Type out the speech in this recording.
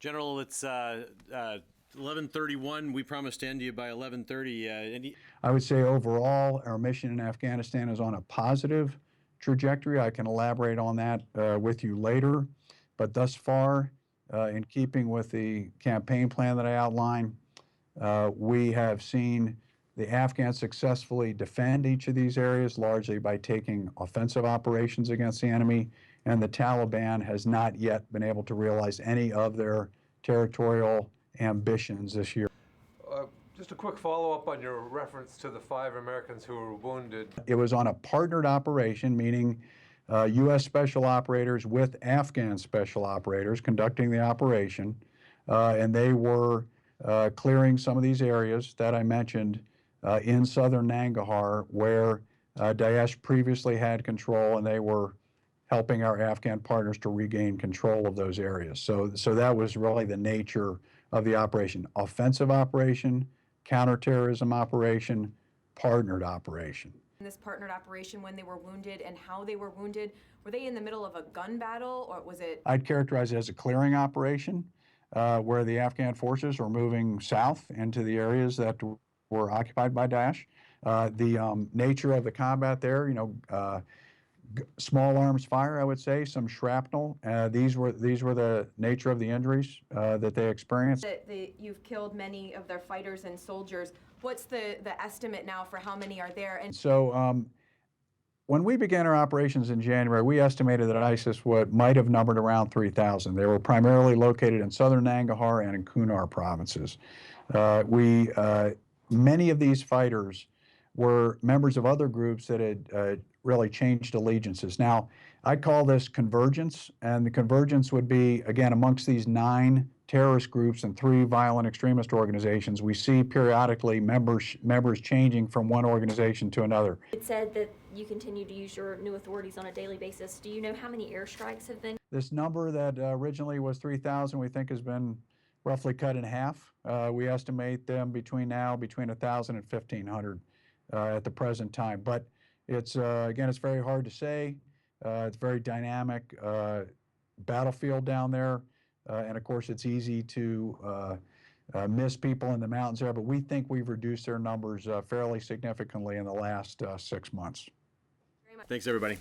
General, it's 11:31. We promised to end you by 11:30. I would say overall, our mission in Afghanistan is on a positive trajectory. I can elaborate on that with you later. But thus far, in keeping with the campaign plan that I outlined, we have seen the Afghans successfully defend each of these areas, largely by taking offensive operations against the enemy, and the Taliban has not yet been able to realize any of their territorial ambitions this year. Just a quick follow-up on your reference to the 5 Americans who were wounded. It was on a partnered operation, meaning U.S. special operators with Afghan special operators conducting the operation, and they were clearing some of these areas that I mentioned in southern Nangarhar, where Daesh previously had control, and they were helping our Afghan partners to regain control of those areas. So that was really the nature of the operation: offensive operation, counterterrorism operation, partnered operation. In this partnered operation, when they were wounded and how they were wounded, were they in the middle of a gun battle, or was it? I'd characterize it as a clearing operation where the Afghan forces were moving south into the areas that were occupied by Daesh. The nature of the combat there, small arms fire, I would say, some shrapnel. These were the nature of the injuries that they experienced. You've killed many of their fighters and soldiers. What's the estimate now for how many are there? And so when we began our operations in January, we estimated that ISIS might have numbered around 3,000. They were primarily located in southern Nangarhar and in Kunar provinces. Many of these fighters were members of other groups that had really changed allegiances. Now, I call this convergence, and the convergence would be, again, amongst these 9 terrorist groups and 3 violent extremist organizations. We see periodically members changing from one organization to another. It said that you continue to use your new authorities on a daily basis. Do you know how many airstrikes have been? This number that originally was 3,000, we think has been roughly cut in half. We estimate them between 1,000 and 1,500 at the present time. But it's, again, it's very hard to say. It's very dynamic battlefield down there. And of course, it's easy to miss people in the mountains there, but we think we've reduced their numbers fairly significantly in the last 6 months. thanks, everybody.